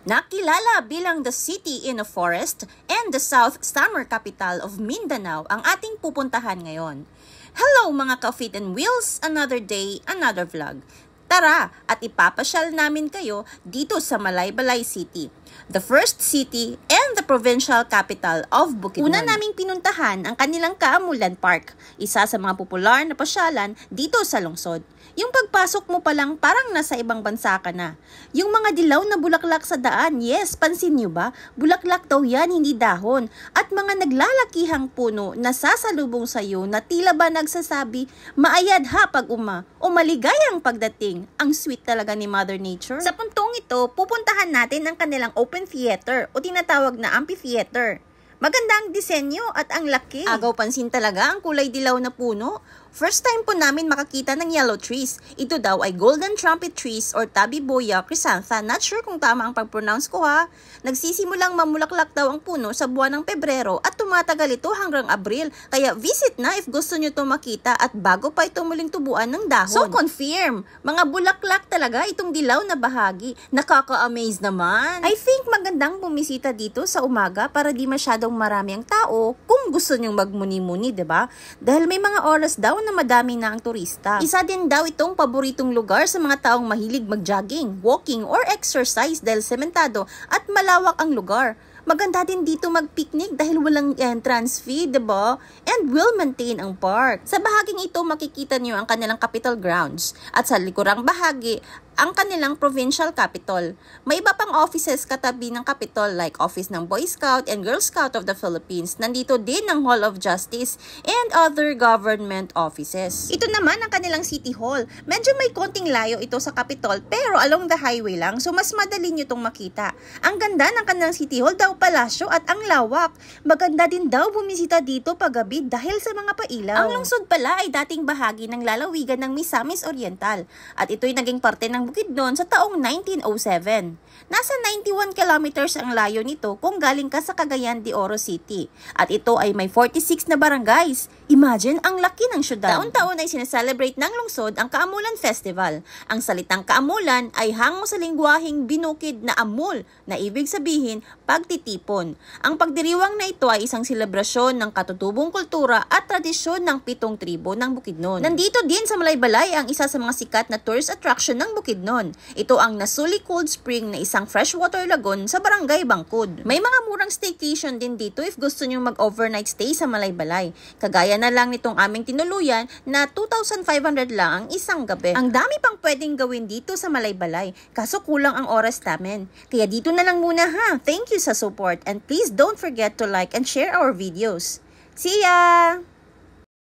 Nakilala bilang the city in a forest and the South Summer capital of Mindanao ang ating pupuntahan ngayon. Hello mga ka-Feet and Wheels, another day, another vlog. Tara at ipapasyal namin kayo dito sa Malaybalay City, the first city and the provincial capital of Bukidnon. Una naming pinuntahan ang kanilang Kaamulan Park, isa sa mga popular na pasyalan dito sa lungsod. Yung pagpasok mo pa lang parang nasa ibang bansa ka na. Yung mga dilaw na bulaklak sa daan, yes, pansin nyo ba? Bulaklak daw yan, hindi dahon. At mga naglalakihang puno na sasalubong sa'yo na tila ba nagsasabi, maayad ha pag o maligayang pagdating. Ang sweet talaga ni Mother Nature. Sa puntong ito, pupuntahan natin ang kanilang open theater o tinatawag na amphitheater. Maganda ang disenyo at ang laki. Agaw pansin talaga ang kulay dilaw na puno. First time po namin makakita ng yellow trees. Ito daw ay golden trumpet trees or tabiboya chrysantha. Not sure kung tama ang pag-pronounce ko ha. Nagsisimulang mamulaklak daw ang puno sa buwan ng Pebrero at tumatagal ito hanggang Abril. Kaya visit na if gusto nyo ito makita at bago pa ito muling tubuan ng dahon. So confirm, mga bulaklak talaga itong dilaw na bahagi. Nakaka-amaze naman. I think magandang bumisita dito sa umaga para di masyadong marami ang tao kung gusto nyong magmuni-muni, diba? Dahil may mga oras daw na madami na ang turista. Isa din daw itong paboritong lugar sa mga taong mahilig mag-jogging, walking, or exercise dahil sementado at malawak ang lugar. Maganda din dito mag-picnic dahil walang entrance fee, diba? And will maintain ang park. Sa bahaging ito, makikita niyo ang kanilang capital grounds. At sa likurang bahagi, ang kanilang provincial capital. May iba pang offices katabi ng capital like Office ng Boy Scout and Girl Scout of the Philippines. Nandito din ang Hall of Justice and other government offices. Ito naman ang kanilang City Hall. Medyo may konting layo ito sa capital pero along the highway lang so mas madali nyo itong makita. Ang ganda ng kanilang City Hall daw palasyo at ang lawak. Maganda din daw bumisita dito paggabi dahil sa mga pailaw. Ang lungsod pala ay dating bahagi ng lalawigan ng Misamis Oriental at ito'y naging parte ng Bukidnon sa taong 1907. Nasa 91 kilometers ang layo nito kung galing ka sa Cagayan de Oro City. At ito ay may 46 na barangays. Imagine ang laki ng syudad. Taon-taon ay sineselebrate ng lungsod ang Kaamulan Festival. Ang salitang Kaamulan ay hango sa lingwaheng binukid na amul na ibig sabihin pagtitipon. Ang pagdiriwang na ito ay isang selebrasyon ng katutubong kultura at tradisyon ng 7 tribo ng Bukidnon. Nandito din sa Malaybalay ang isa sa mga sikat na tourist attraction ng Bukidnon. Ito ang Nasuli Cold Spring na isang freshwater lagoon sa Barangay Bangkod. May mga murang staycation din dito if gusto nyo mag-overnight stay sa Malaybalay. Kagaya na lang nitong aming tinuluyan na 2,500 lang ang isang gabi. Ang dami pang pwedeng gawin dito sa Malaybalay, kaso kulang ang oras namin. Kaya dito na lang muna ha. Thank you sa support and please don't forget to like and share our videos. See ya!